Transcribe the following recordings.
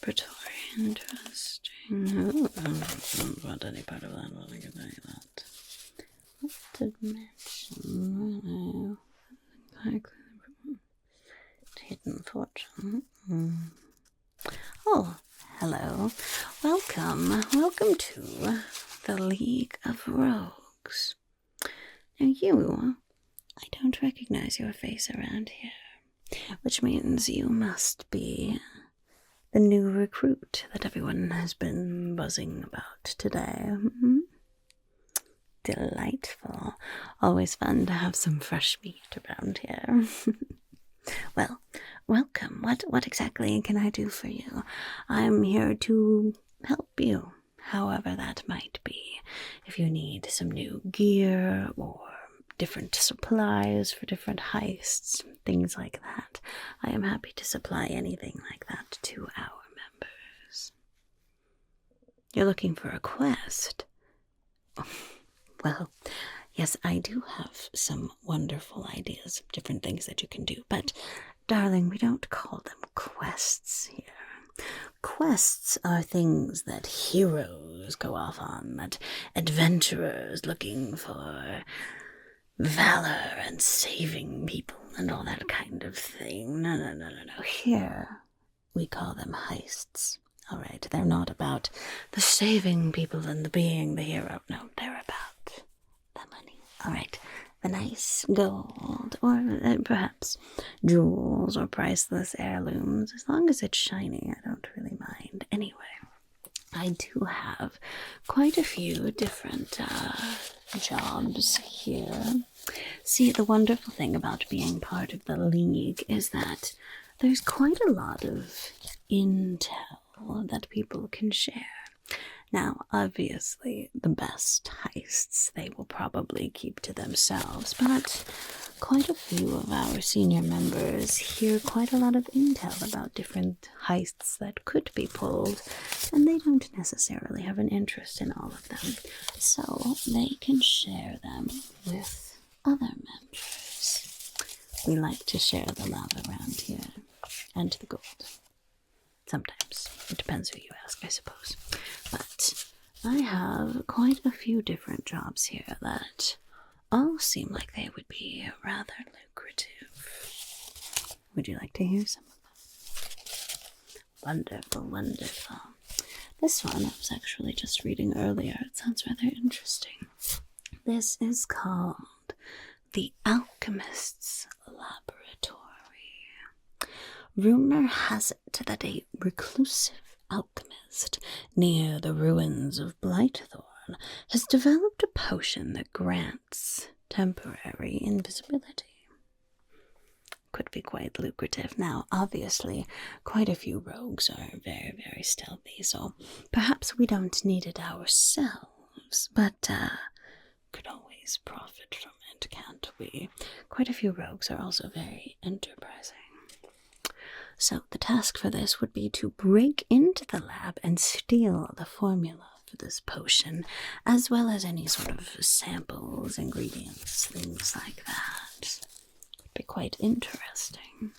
laboratory. Interesting. Ooh, I don't want any part of that. I can tell you that. What dimension? Hidden fortune. Oh, hello. Welcome to the League of Rogues. Now I don't recognize your face around here, which means you must be the new recruit that everyone has been buzzing about today. Delightful. Always fun to have some fresh meat around here. Well, welcome. What exactly can I do for you? I'm here to help you, however that might be. If you need some new gear or different supplies for different heists, things like that, I am happy to supply anything like that to our members. You're looking for a quest? Well, yes, I do have some wonderful ideas of different things that you can do, but, darling, we don't call them quests here. Quests are things that heroes go off on, that adventurers looking for valor and saving people and all that kind of thing. No. Here, we call them heists. All right, they're not about the saving people and the being the hero. No, they're about the money. All right, the nice gold, or perhaps jewels or priceless heirlooms. As long as it's shiny, I don't really mind. Anyway, I do have quite a few different jobs here. See, the wonderful thing about being part of the League is that there's quite a lot of intel that people can share. Now, obviously, the best heists they will probably keep to themselves, but quite a few of our senior members hear quite a lot of intel about different heists that could be pulled, and they don't necessarily have an interest in all of them, so they can share them with other members. We like to share the love around here, and the gold. Sometimes. It depends who you ask, I suppose. But I have quite a few different jobs here that all seem like they would be rather lucrative. Would you like to hear some of them? Wonderful. This one I was actually just reading earlier. It sounds rather interesting. This is called the Alchemist's Laboratory. Rumor has it that a reclusive alchemist near the ruins of Blightthorn has developed a potion that grants temporary invisibility. Could be quite lucrative. Now, obviously, quite a few rogues are very, very stealthy, so perhaps we don't need it ourselves, but could always profit from it, can't we? Quite a few rogues are also very enterprising. So the task for this would be to break into the lab and steal the formula for this potion, as well as any sort of samples, ingredients, things like that. Would be quite interesting.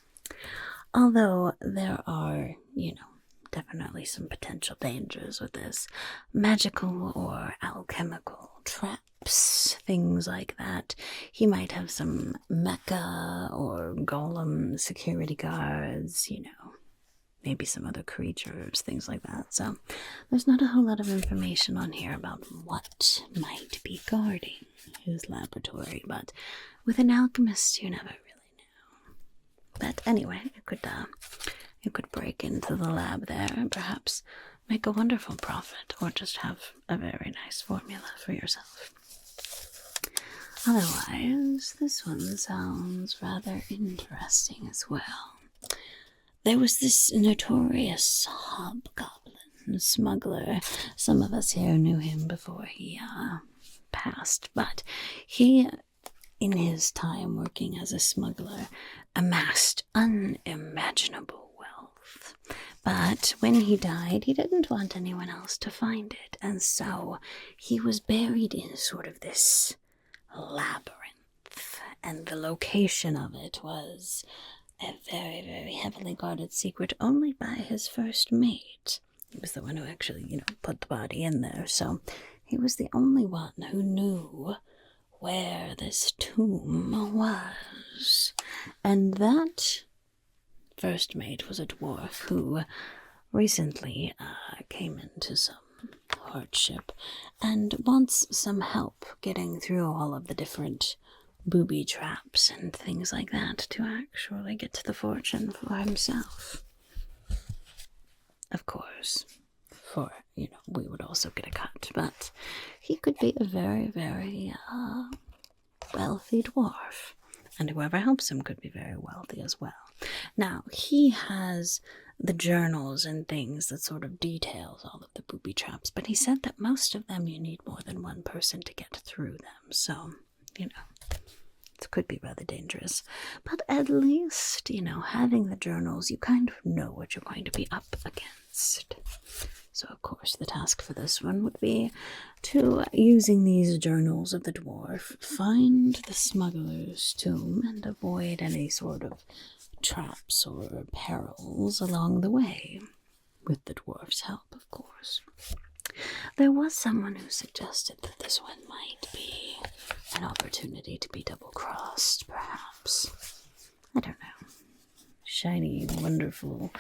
Although there are, definitely some potential dangers with this. Magical or alchemical traps, things like that. He might have some mecha or golem security guards, maybe some other creatures, things like that. So there's not a whole lot of information on here about what might be guarding his laboratory, but with an alchemist, you never really know. But anyway, you could break into the lab there and perhaps make a wonderful profit, or just have a very nice formula for yourself. Otherwise, this one sounds rather interesting as well. There was this notorious hobgoblin smuggler. Some of us here knew him before he passed, but he, in his time working as a smuggler, amassed unimaginable wealth. But when he died, he didn't want anyone else to find it, and so he was buried in sort of this labyrinth, and the location of it was a very, very heavily guarded secret only by his first mate. He was the one who actually, put the body in there, so he was the only one who knew where this tomb was. And that first mate was a dwarf who recently came into some hardship and wants some help getting through all of the different booby traps and things like that to actually get to the fortune for himself. Of course, we would also get a cut, but he could be a very, very wealthy dwarf, and whoever helps him could be very wealthy as well. Now, he has the journals and things that sort of details all of the booby traps, but he said that most of them you need more than one person to get through them, so, it could be rather dangerous. But at least, having the journals, you kind of know what you're going to be up against. So, of course, the task for this one would be to, using these journals of the dwarf, find the smuggler's tomb and avoid any sort of traps or perils along the way, with the dwarf's help, of course. There was someone who suggested that this one might be an opportunity to be double-crossed, perhaps. I don't know. Shiny, wonderful,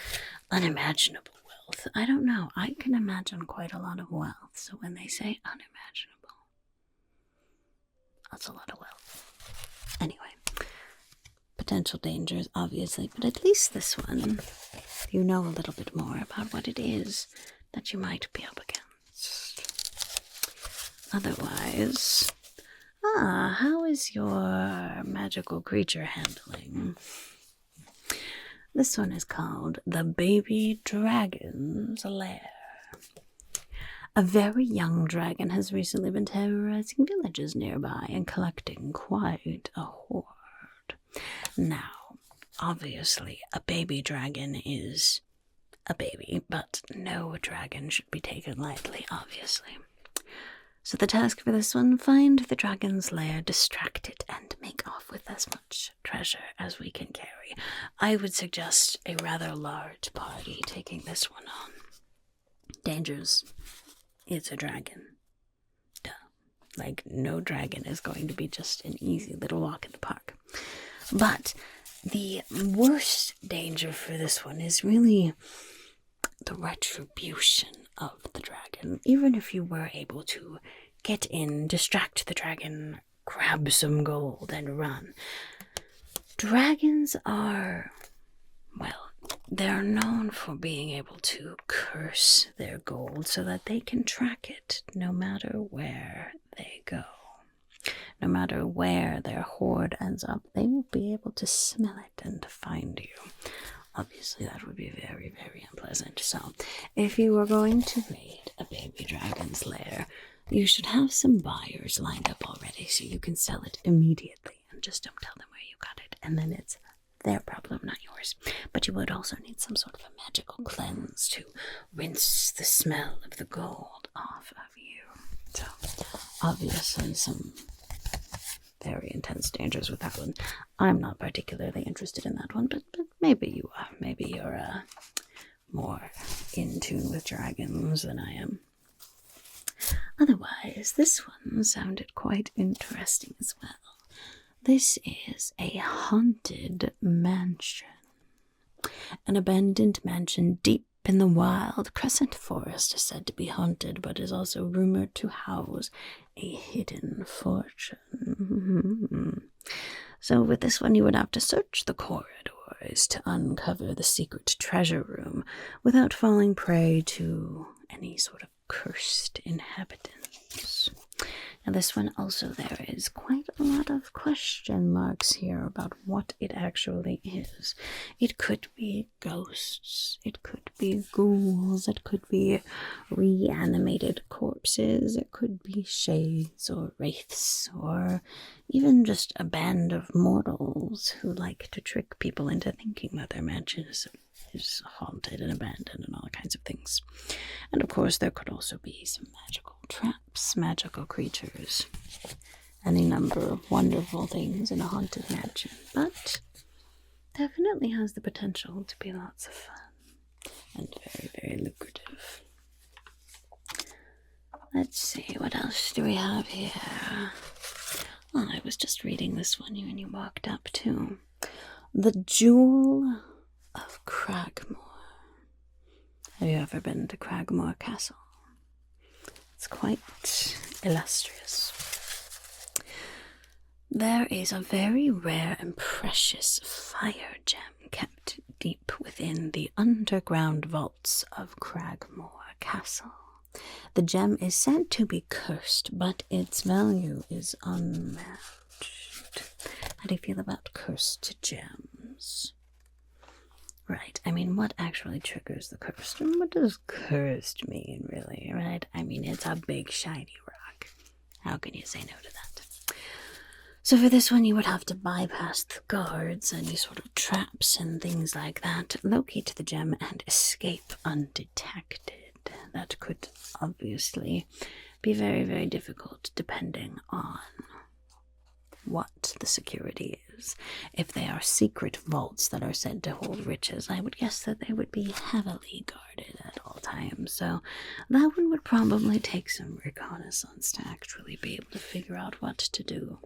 unimaginable wealth. I don't know. I can imagine quite a lot of wealth, so when they say unimaginable, that's a lot of wealth. Anyway. Potential dangers, obviously, but at least this one, you know a little bit more about what it is that you might be up against. Otherwise, how is your magical creature handling? This one is called the Baby Dragon's Lair. A very young dragon has recently been terrorizing villages nearby and collecting quite a hoard. Now, obviously, a baby dragon is a baby, but no dragon should be taken lightly, obviously. So the task for this one, find the dragon's lair, distract it, and make off with as much treasure as we can carry. I would suggest a rather large party taking this one on. Dangers. It's a dragon. Duh. Like, no dragon is going to be just an easy little walk in the park. But the worst danger for this one is really the retribution of the dragon. Even if you were able to get in, distract the dragon, grab some gold, and run. Dragons are, well, they're known for being able to curse their gold so that they can track it no matter where they go. No matter where their hoard ends up, they will be able to smell it and find you. Obviously, that would be very, very unpleasant. So, if you were going to raid a baby dragon's lair, you should have some buyers lined up already so you can sell it immediately. And just don't tell them where you got it. And then it's their problem, not yours. But you would also need some sort of a magical cleanse to rinse the smell of the gold off of you. So, obviously, some very intense dangers with that one. I'm not particularly interested in that one, but maybe you are. Maybe you're more in tune with dragons than I am. Otherwise, this one sounded quite interesting as well. This is a haunted mansion. An abandoned mansion deep in the wild Crescent Forest is said to be haunted, but is also rumored to house a hidden fortune. So with this one, you would have to search the corridors to uncover the secret treasure room without falling prey to any sort of cursed inhabitants. Now this one also, there is quite a lot of question marks here about what it actually is. It could be ghosts, it could be ghouls, it could be reanimated corpses, it could be shades or wraiths, or even just a band of mortals who like to trick people into thinking that their mansion is haunted and abandoned and all kinds of things. And of course there could also be some magical traps, magical creatures, any number of wonderful things in a haunted mansion. But definitely has the potential to be lots of fun and very, very lucrative. Let's see, what else do we have here? Oh, I was just reading this one when you walked up too. The Jewel of Kragmoor. Have you ever been to Kragmoor Castle? It's quite illustrious. There is a very rare and precious fire gem kept deep within the underground vaults of Kragmoor Castle. The gem is said to be cursed, but its value is unmatched. How do you feel about cursed gems? Right, I mean, what actually triggers the cursed? And what does cursed mean, really, right? I mean, it's a big, shiny rock. How can you say no to that? So for this one, you would have to bypass the guards, any sort of traps and things like that, locate the gem, and escape undetected. That could obviously be very, very difficult depending on what the security is. If they are secret vaults that are said to hold riches, I would guess that they would be heavily guarded at all times. So that one would probably take some reconnaissance to actually be able to figure out what to do.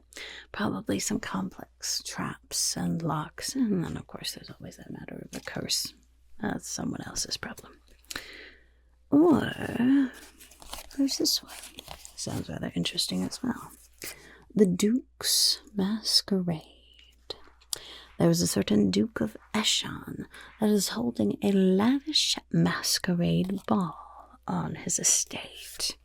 Probably some complex traps and locks, and then of course there's always that matter of the curse. That's someone else's problem. Or there's this one. Sounds rather interesting as well. The Duke's Masquerade. There is a certain Duke of Eshan that is holding a lavish masquerade ball on his estate.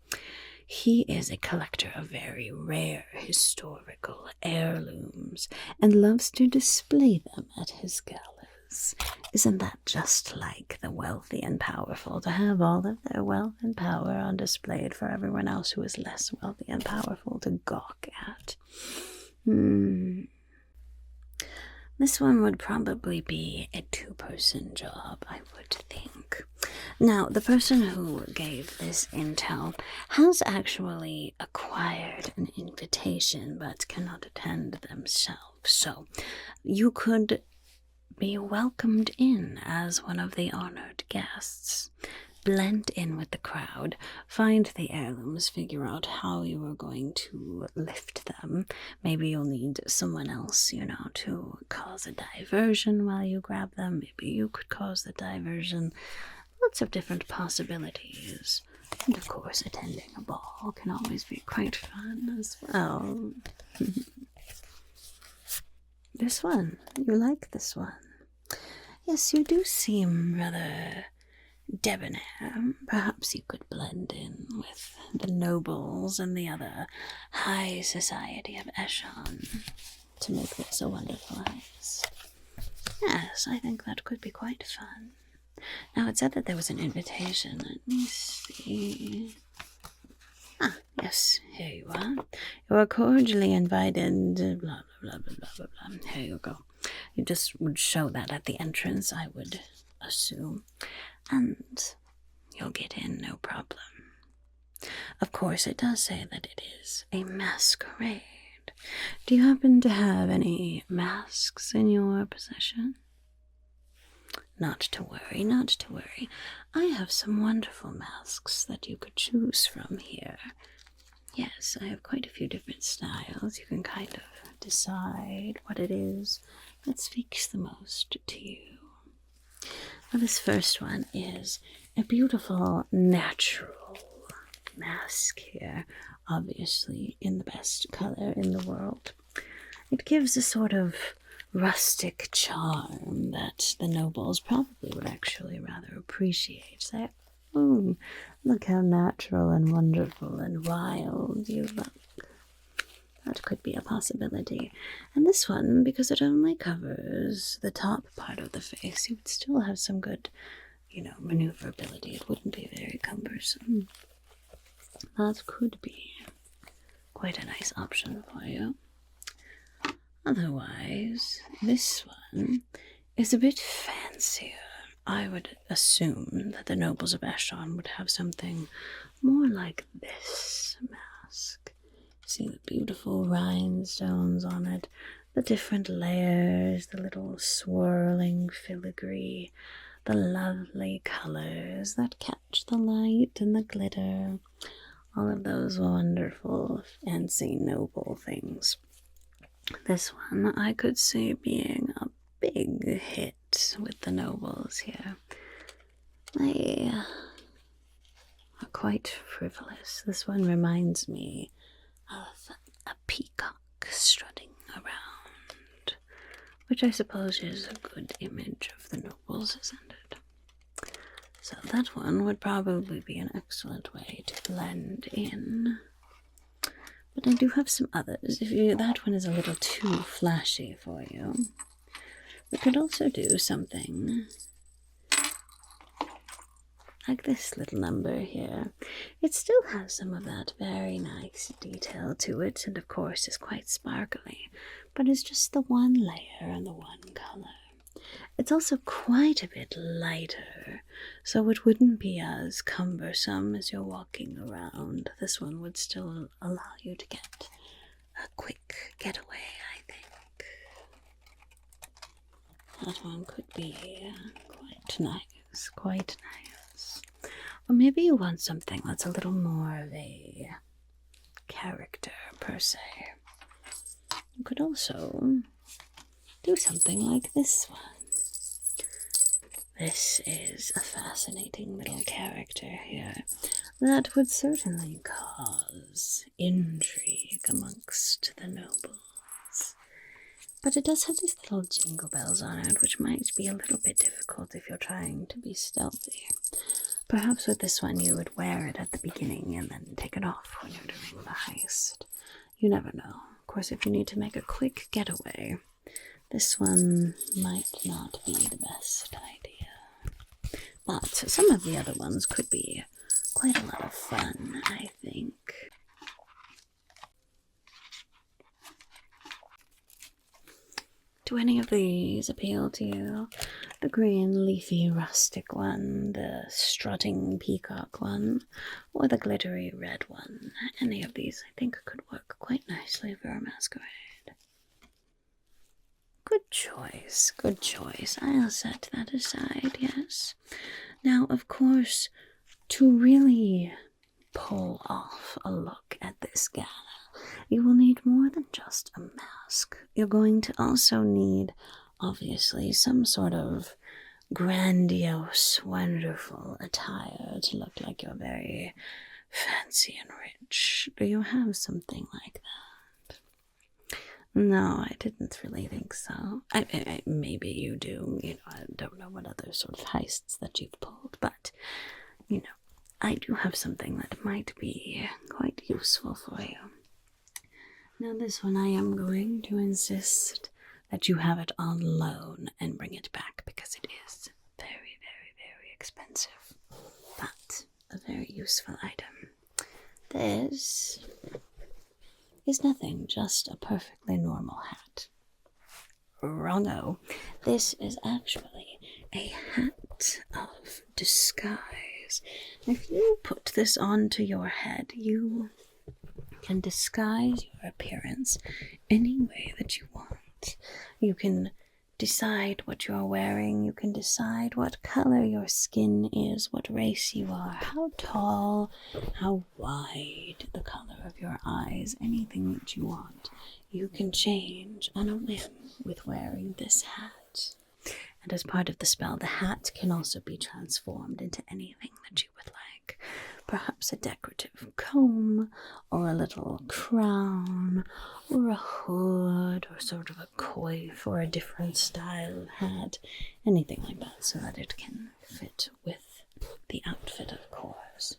He is a collector of very rare historical heirlooms and loves to display them at his galas. Isn't that just like the wealthy and powerful, to have all of their wealth and power on display for everyone else who is less wealthy and powerful to gawk at? This one would probably be a two-person job, I would think. Now, the person who gave this intel has actually acquired an invitation but cannot attend themselves. So, you could be welcomed in as one of the honored guests. Blend in with the crowd, find the heirlooms, figure out how you are going to lift them. Maybe you'll need someone else, to cause a diversion while you grab them. Maybe you could cause the diversion. Lots of different possibilities. And of course, attending a ball can always be quite fun as well. This one. You like this one? Yes, you do seem rather debonair. Perhaps you could blend in with the nobles and the other high society of Eshan to make this a wonderful heist. Yes, I think that could be quite fun. Now, it said that there was an invitation. Let me see. Ah, yes, here you are. You are cordially invited, blah, blah, blah, blah, blah, blah, blah. Here you go. You just would show that at the entrance, I would assume. And you'll get in, no problem. Of course, it does say that it is a masquerade. Do you happen to have any masks in your possession? Not to worry, not to worry. I have some wonderful masks that you could choose from here. Yes, I have quite a few different styles. You can kind of decide what it is that speaks the most to you. Well, this first one is a beautiful natural mask here, obviously in the best color in the world. It gives a sort of rustic charm that the nobles probably would actually rather appreciate. Say, oh, look how natural and wonderful and wild you look. That could be a possibility. And this one, because it only covers the top part of the face, you would still have some good, maneuverability. It wouldn't be very cumbersome. That could be quite a nice option for you. Otherwise, this one is a bit fancier. I would assume that the nobles of Eshan would have something more like this mask. See the beautiful rhinestones on it, the different layers, the little swirling filigree, the lovely colors that catch the light and the glitter, all of those wonderful, fancy, noble things. This one I could see being a big hit with the nobles here. They are quite frivolous. This one reminds me of a peacock strutting around, which I suppose is a good image of the nobles, isn't it? So that one would probably be an excellent way to blend in. But I do have some others. If that one is a little too flashy for you, we could also do something like this little number here. It still has some of that very nice detail to it, and of course is quite sparkly, but it's just the one layer and the one color. It's also quite a bit lighter, so it wouldn't be as cumbersome as you're walking around. This one would still allow you to get a quick getaway, I think. That one could be quite nice, quite nice. Or maybe you want something that's a little more of a character, per se. You could also do something like this one. This is a fascinating little character here that would certainly cause intrigue amongst the nobles. But it does have these little jingle bells on it, which might be a little bit difficult if you're trying to be stealthy. Perhaps with this one you would wear it at the beginning and then take it off when you're doing the heist. You never know. Of course, if you need to make a quick getaway, this one might not be the best idea. But some of the other ones could be quite a lot of fun, I think. Do any of these appeal to you? The green, leafy, rustic one, the strutting peacock one, or the glittery red one? Any of these, I think, could work quite nicely for a masquerade. Good choice, good choice. I'll set that aside, yes. Now, of course, to really pull off a look at this gala, you will need more than just a mask. You're going to also need, obviously, some sort of grandiose, wonderful attire to look like you're very fancy and rich. Do you have something like that? No, I didn't really think so. I maybe you do. I don't know what other sort of heists that you've pulled, but, I do have something that might be quite useful for you. Now this one I am going to insist that you have it on loan and bring it back because it is very, very, very expensive, but a very useful item. This is nothing, just a perfectly normal hat. Wrongo. This is actually a hat of disguise. If you put this onto your head, you can disguise your appearance any way that you want. You can decide what you're wearing, you can decide what color your skin is, what race you are, how tall, how wide the color of your eyes, anything that you want. You can change on a whim with wearing this hat. And as part of the spell, the hat can also be transformed into anything that you would like. Perhaps a decorative comb, or a little crown, or a hood, or sort of a coif, or a different style hat, anything like that, so that it can fit with the outfit, of course.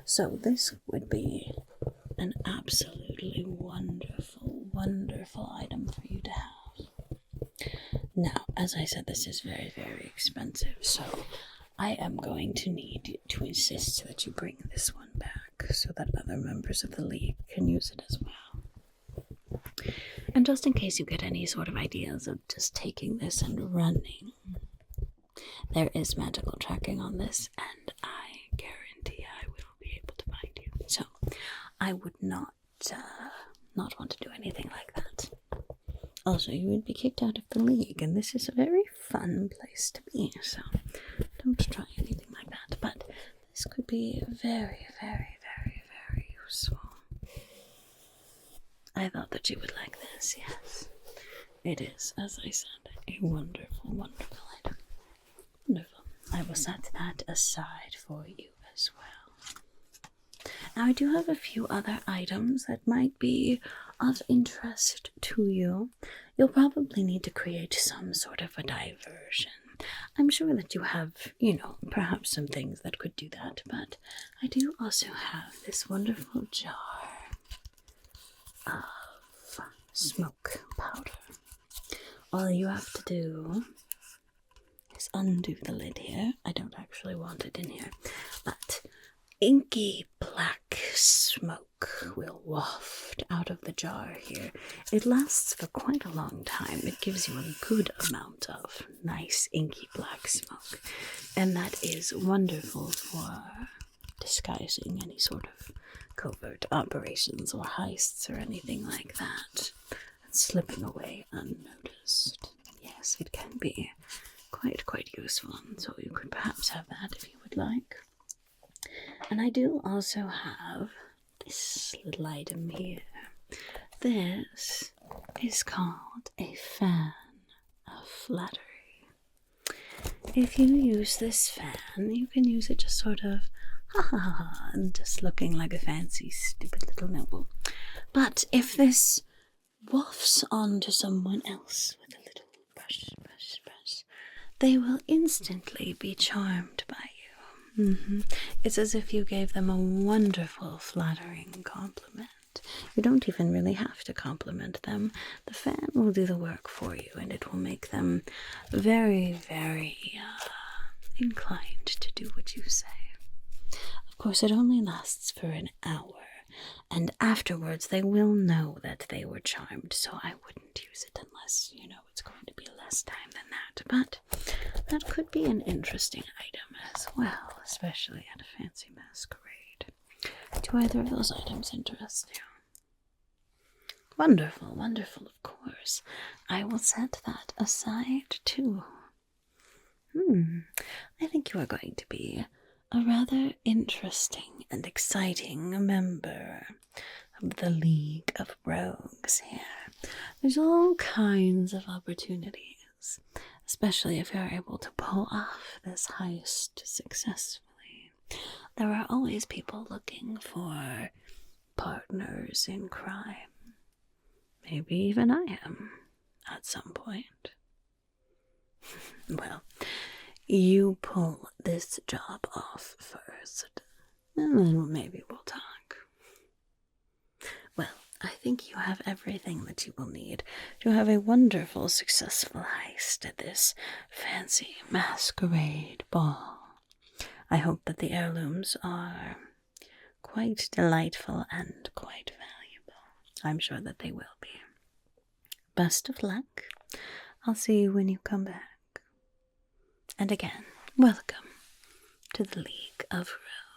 So this would be an absolutely wonderful, wonderful item for you to have. Now, as I said, this is very, very expensive, so I am going to need to insist that you bring this one back so that other members of the League can use it as well. And just in case you get any sort of ideas of just taking this and running, there is magical tracking on this, and I guarantee I will be able to find you. So I would not want to do anything like that. Also, you would be kicked out of the league, and this is a very fun place to be, so don't try anything like that. But this could be very, very, very, very useful. I thought that you would like this, yes. It is, as I said, a wonderful, wonderful item. Wonderful. I will set that aside for you as well. Now, I do have a few other items that might be of interest to you. You'll probably need to create some sort of a diversion. I'm sure that you have, perhaps some things that could do that, but I do also have this wonderful jar of smoke powder. All you have to do is undo the lid here. I don't actually want it in here, but inky black smoke will waft out of the jar here. It lasts for quite a long time. It gives you a good amount of nice inky black smoke, and that is wonderful for disguising any sort of covert operations or heists or anything like that. And slipping away unnoticed. Yes, it can be quite useful, so you could perhaps have that if you would like. And I do also have this little item here. This is called a fan of flattery. If you use this fan, you can use it just sort of and just looking like a fancy, stupid little noble. But if this wafts onto someone else with a little brush, they will instantly be charmed by you. It's as if you gave them a wonderful, flattering compliment. You don't even really have to compliment them. The fan will do the work for you, and it will make them very, very inclined to do what you say. Of course, it only lasts for an hour, and afterwards they will know that they were charmed, so I wouldn't use it unless, it's going to be less time than that. But that could be an interesting item as well, especially at a fancy masquerade. Do either of those items interest you? Wonderful, wonderful, of course. I will set that aside too. I think you are going to be a rather interesting and exciting member of the League of Rogues here. There's all kinds of opportunities, especially if you're able to pull off this heist successfully. There are always people looking for partners in crime. Maybe even I am, at some point. Well, you pull this job off first, and then maybe we'll talk. Well, I think you have everything that you will need to have a wonderful, successful heist at this fancy masquerade ball. I hope that the heirlooms are quite delightful and quite valuable. I'm sure that they will be. Best of luck. I'll see you when you come back. And again, welcome to the League of Rogues.